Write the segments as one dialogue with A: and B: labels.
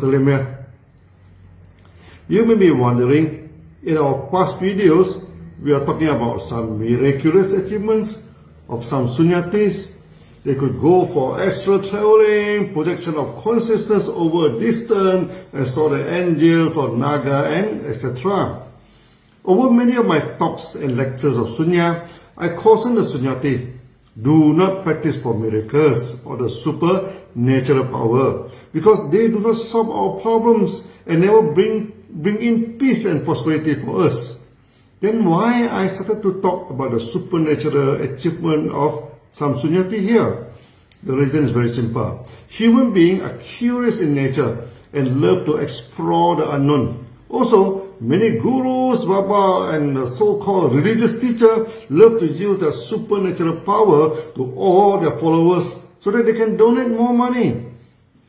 A: Pastor Lim here. You may be wondering, in our past videos, we are talking about some miraculous achievements of some sunyatis. They could go for astral traveling, projection of consciousness over distance, and saw the angels or naga, and etc. Over many of my talks and lectures of sunya, I caution the sunyati, do not practice for miracles or the supernatural power, because they do not solve our problems and never bring in peace and prosperity for us. Then why I started to talk about the supernatural achievement of some sunyati here? The reason is very simple. Human beings are curious in nature and love to explore the unknown. Also, many gurus, baba, and so-called religious teachers love to use their supernatural power to awe their followers so that they can donate more money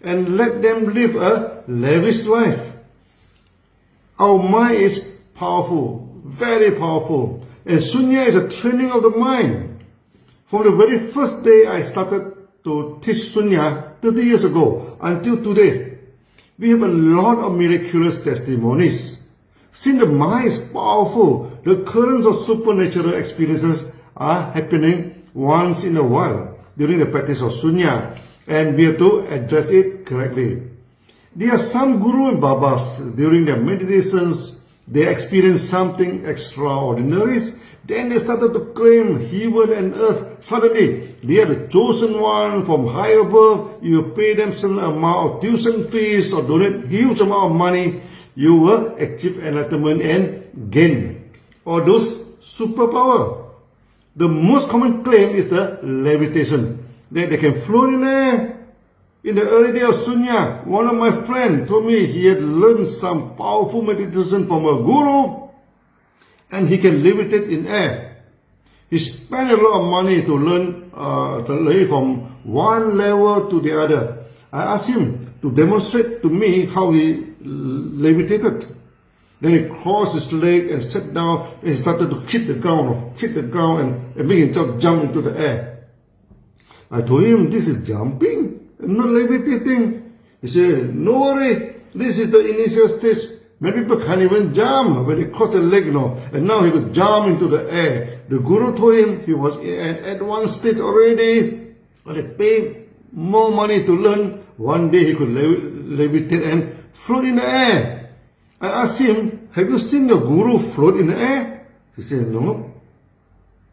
A: and let them live a lavish life. Our mind is powerful, very powerful, and sunya is a training of the mind. From the very first day I started to teach sunya 30 years ago until today, we have a lot of miraculous testimonies. Since the mind is powerful, the currents of supernatural experiences are happening once in a while during the practice of sunya, and we have to address it correctly. There are some guru and babas, during their meditations, they experience something extraordinary. Then they started to claim heaven and earth. Suddenly, they are the chosen one from high above. You pay them some amount of tuition fees or donate huge amount of money. You will achieve enlightenment and gain all those superpower. The most common claim is the levitation. That they can float in air. In the early day of sunya, one of my friends told me he had learned some powerful meditation from a guru and he can levitate in air. He spent a lot of money to learn from one level to the other. I asked him to demonstrate to me how he levitated. Then he crossed his leg and sat down and he started to hit the ground and make himself jump into the air. I told him, this is jumping, not levitating. He said, no worry, this is the initial stage. Many people can't even jump when they cross the leg, and now he could jump into the air. The guru told him he was at advanced stage already, but he paid more money to learn. One day he could levitate and float in the air. I asked him, have you seen your guru float in the air? He said, no.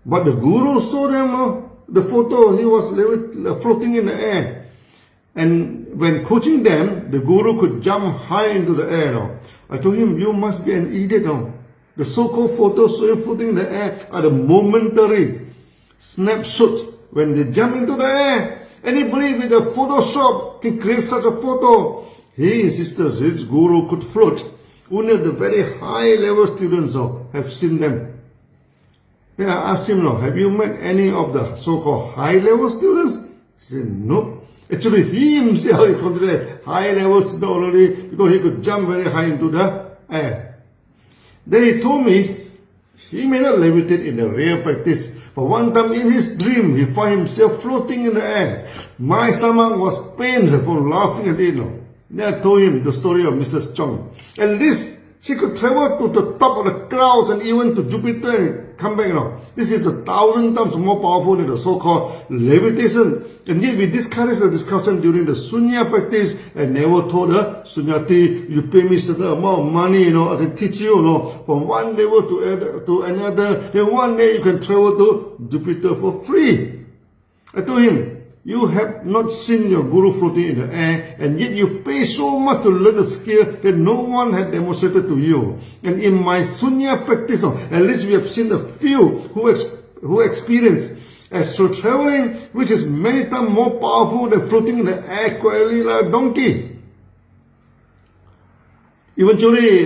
A: But the guru saw them, the photo, he was floating in the air. And when coaching them, the guru could jump high into the air. I told him, you must be an idiot. The so-called photos floating in the air are the momentary snapshots when they jump into the air. Anybody with a Photoshop can create such a photo. He insisted his guru could float. Only the very high level students have seen them. Then I asked him, have you met any of the so-called high level students? He said, no. Actually, he himself is considered high level student already because he could jump very high into the air. Then he told me he may not levitate in the real practice, but one time in his dream, he found himself floating in the air. My stomach was pained from laughing at it. Then I told him the story of Mrs. Chong. At least she could travel to the top of the clouds and even to Jupiter and come back. This is 1,000 times more powerful than the so-called levitation. And yet we discouraged the discussion during the sunya practice and never told her, sunyati, you pay me certain amount of money, I can teach you, from one level to another. Then one day you can travel to Jupiter for free. I told him, you have not seen your guru floating in the air, and yet you pay so much to learn the skill that no one had demonstrated to you. And in my sunya practice, at least we have seen a few who experience astral traveling, which is many times more powerful than floating in the air quietly like a donkey. Eventually,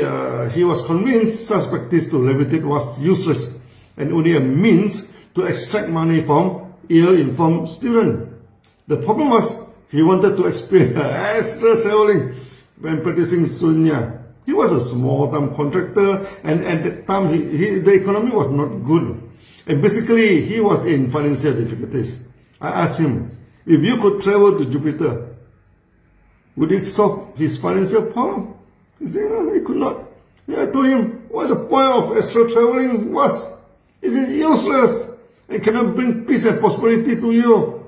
A: he was convinced such practice to levitate was useless and only a means to extract money from ill-informed students. The problem was he wanted to experience astral traveling when practicing sunya. He was a small-time contractor, and at that time the economy was not good. And basically, he was in financial difficulties. I asked him, if you could travel to Jupiter, Would it solve his financial problem? He said, no, it could not. Yeah, I told him, what's the point of astral traveling? Is it useless? And cannot bring peace and prosperity to you.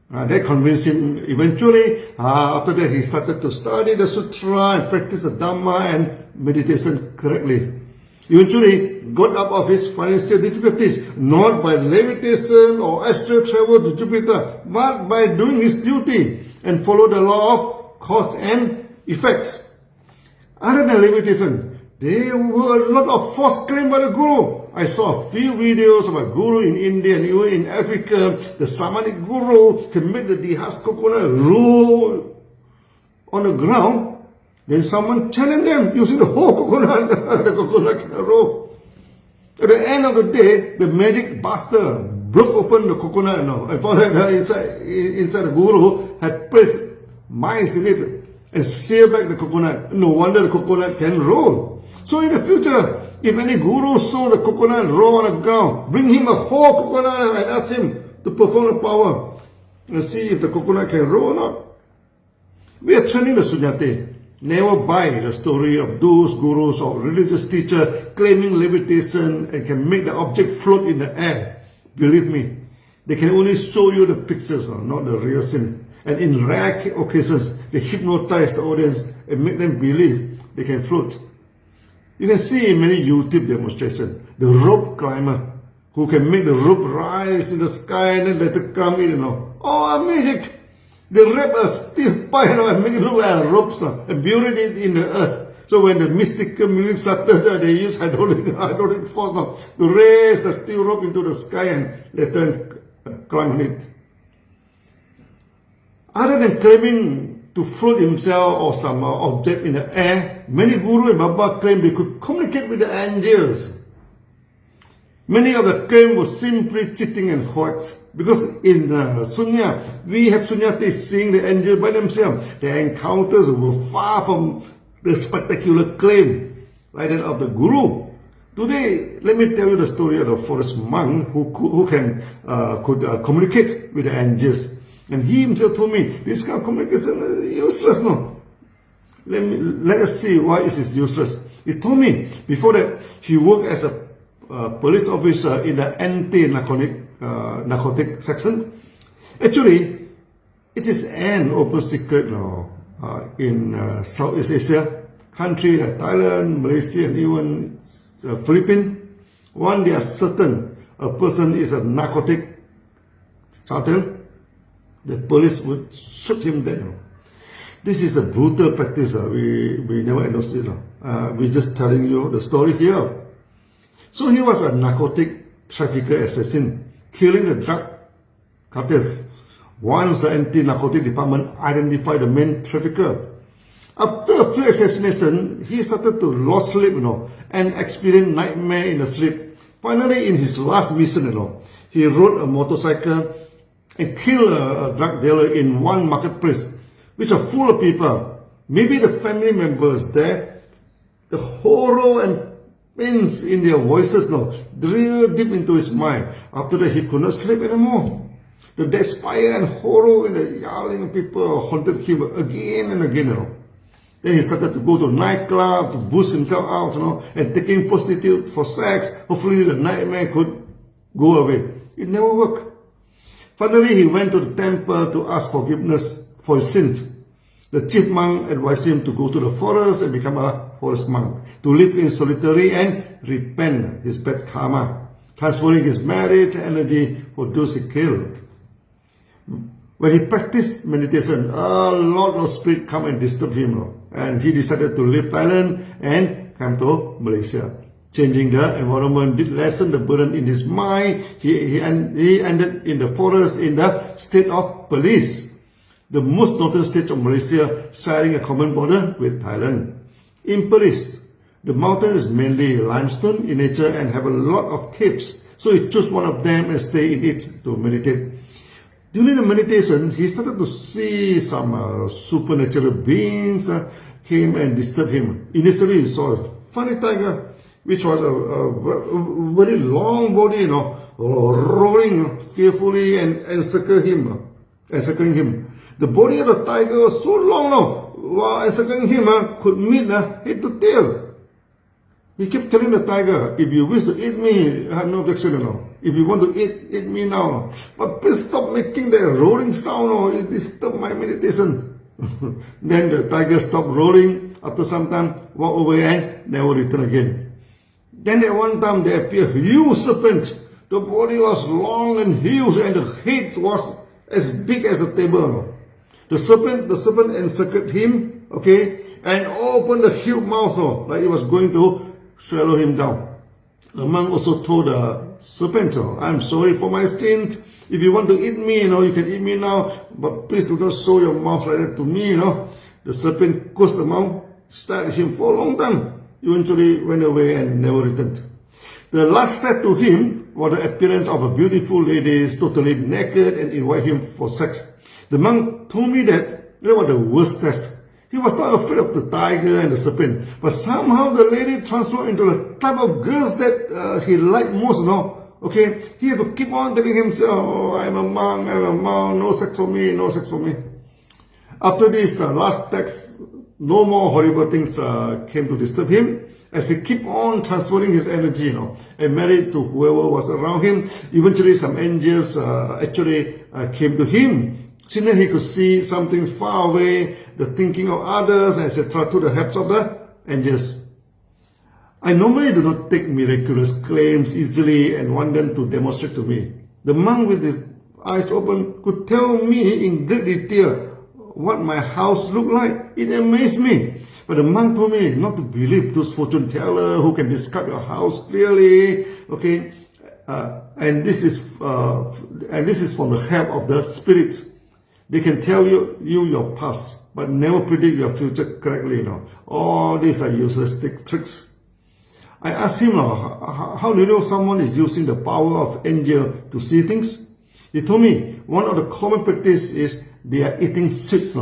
A: That convinced him eventually. After that, he started to study the sutra and practice the Dhamma and meditation correctly. Eventually, got up of his financial difficulties, not by levitation or astral travel to Jupiter, but by doing his duty and follow the law of cause and effects. Other than levitation, there were a lot of false claims by the Guru. I saw a few videos of a Guru in India and even in Africa. The Samanic Guru can make the dehusked coconut roll on the ground. Then someone challenged them using the whole coconut. The coconut cannot roll. At the end of the day, the magic buster broke open the coconut and found that inside the Guru had placed mice in it and sealed back the coconut. No wonder the coconut can roll. So in the future, if any Guru saw the coconut roll on the ground, bring him a whole coconut and ask him to perform the power and see if the coconut can roll or not. We are training the Sunyate. Never buy the story of those gurus or religious teachers claiming levitation and can make the object float in the air. Believe me, they can only show you the pictures, not the real scene. And in rare occasions, they hypnotize the audience and make them believe they can float. You can see in many YouTube demonstrations, the rope climber who can make the rope rise in the sky and then let it come in, Oh, magic! They wrap a stiff pipe and make it look like ropes and bury it in the earth. So when the mystical music started, they use hydraulic force to raise the steel rope into the sky and let them climb on it. Other than claiming to float himself or some object in the air, many Guru and Baba claimed they could communicate with the angels. Many of the claims were simply cheating and hoax. Because in Sunya, we have Sunyatis seeing the angels by themselves. Their encounters were far from the spectacular claim like that of the Guru. Today, let me tell you the story of the forest monk who could communicate with the angels. And he himself told me, this kind of communication is useless, no? Let us see why it is useless. He told me, before that, he worked as a police officer in the anti-narcotic section. Actually, it is an open secret now in Southeast Asia, countries like Thailand, Malaysia, and even Philippines. One, they are certain a person is a narcotic cartel, the police would shoot him dead. This is a brutal practice. We never endorsed it. We're just telling you the story here. So he was a narcotic trafficker assassin, killing the drug cartels. Once the anti-narcotic department identified the main trafficker, after a few assassinations, he started to lose sleep, and experience nightmare in the sleep. Finally, in his last mission, he rode a motorcycle and killed a drug dealer in one marketplace, which are full of people. Maybe the family members there, the horror and pains in their voices drilled deep into his mind. After that, he could not sleep anymore. The despair and horror and the yelling of people haunted him again and again. Then he started to go to nightclub to boost himself out, and taking prostitute for sex. Hopefully the nightmare could go away. It never worked. Finally, he went to the temple to ask forgiveness for his sins. The chief monk advised him to go to the forest and become a forest monk, to live in solitary and repent his bad karma, transferring his marriage energy for those he killed. When he practiced meditation, a lot of spirits come and disturb him, and he decided to leave Thailand and come to Malaysia. Changing the environment did lessen the burden in his mind. He ended in the forest in the state of police, the most northern state of Malaysia, sharing a common border with Thailand. In Perlis, the mountain is mainly limestone in nature and have a lot of caves, so he chose one of them and stay in it to meditate. During the meditation, he started to see some supernatural beings came and disturbed him. Initially, he saw a funny tiger, which was a very long body, rolling fearfully and encircling him. The body of the tiger was so long now. Wow, encircling him could meet head to tail. He kept telling the tiger, if you wish to eat me, I have no objection, If you want to eat me now. But please stop making that roaring sound, it disturbs my meditation. Then the tiger stopped roaring. After some time, walk away and never return again. Then at one time there appeared a huge serpent. The body was long and huge and the head was as big as a table. The serpent encircled him, and opened the huge mouth, like it was going to swallow him down. The monk also told the serpent, I'm sorry for my sins. If you want to eat me, you can eat me now, but please do not show your mouth like that to me, The serpent cursed the monk, stared at him for a long time, eventually went away and never returned. The last step to him was the appearance of a beautiful lady, totally naked, and invited him for sex. The monk told me that was the worst test. He was not afraid of the tiger and the serpent, but somehow the lady transformed into the type of girls that he liked most, He had to keep on telling himself, I'm a monk, no sex for me, no sex for me. After this last text, no more horrible things came to disturb him, as he kept on transferring his energy, and married to whoever was around him. Eventually some angels actually came to him. Sooner he could see something far away, the thinking of others, etc., through the help of the angels. I normally do not take miraculous claims easily and want them to demonstrate to me. The monk with his eyes open could tell me in great detail what my house looked like. It amazed me. But the monk told me not to believe those fortune teller who can describe your house clearly. And this is from the help of the spirits. They can tell you your past, but never predict your future correctly. All these are useless tricks. I asked him, how do you know someone is using the power of angel to see things? He told me one of the common practice is they are eating sweets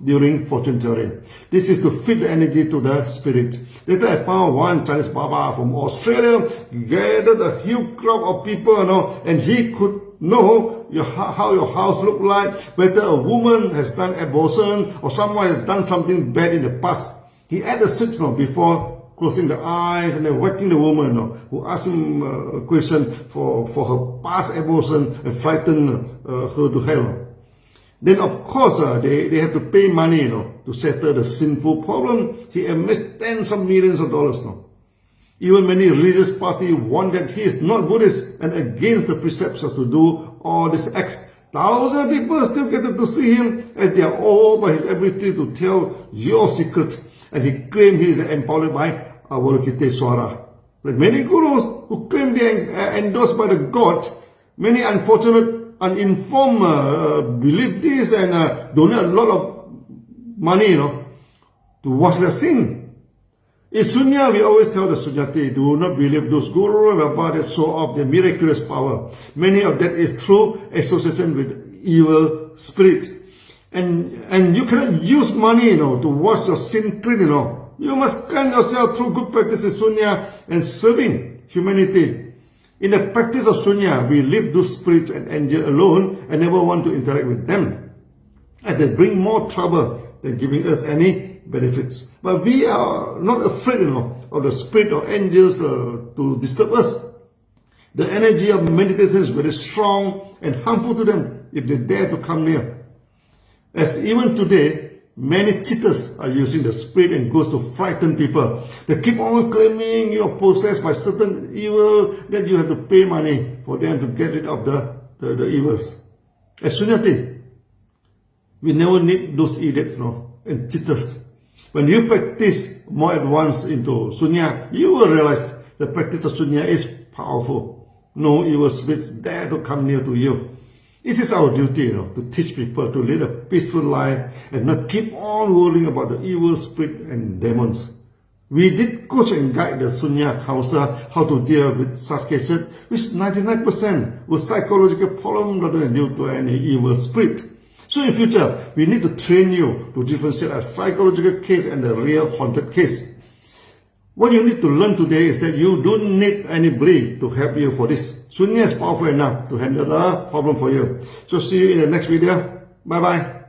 A: during fortune telling. This is to feed the energy to the spirit. Later I found one Chinese Baba from Australia gathered a huge crowd of people, and he could know how your house look like, whether a woman has done abortion or someone has done something bad in the past. He added sweets before closing the eyes and then whacking the woman who asked him a question for her past abortion and frightened her to hell. Then of course they have to pay money to settle the sinful problem. He amassed tens of millions of dollars. Even many religious parties warn that he is not Buddhist and against the precepts to do all these acts. Thousands of people still get to see him as they are awed by his ability to tell your secret. And he claimed he is empowered by Avalokiteshvara. Like many gurus who claim they are endorsed by the God, many unfortunate, uninformed believe this and donate a lot of money, to wash their sin. In Sunya, we always tell the Sunyati, do not believe those gurus and Baba that show off their miraculous power. Many of that is through association with evil spirit. And you cannot use money, to wash your sin clean, You must cleanse yourself through good practice in Sunya and serving humanity. In the practice of Sunya, we leave those spirits and angels alone and never want to interact with them. And they bring more trouble than giving us any benefits. But we are not afraid, of the spirit or angels to disturb us. The energy of meditation is very strong and harmful to them if they dare to come near. As even today, many cheaters are using the spirit and ghosts to frighten people. They keep on claiming you are possessed by certain evil, that you have to pay money for them to get rid of the evils. As Sunyati, we never need those idiots and cheaters. When you practice more advanced into Sunya, you will realize the practice of Sunya is powerful. No evil spirits dare to come near to you. It is our duty, to teach people to lead a peaceful life and not keep on worrying about the evil spirit and demons. We did coach and guide the Sunya counsel how to deal with such cases, which 99% was psychological problem rather than due to any evil spirit. So in future, we need to train you to differentiate a psychological case and a real haunted case. What you need to learn today is that you don't need anybody to help you for this. Sunya is powerful enough to handle the problem for you. So see you in the next video. Bye bye.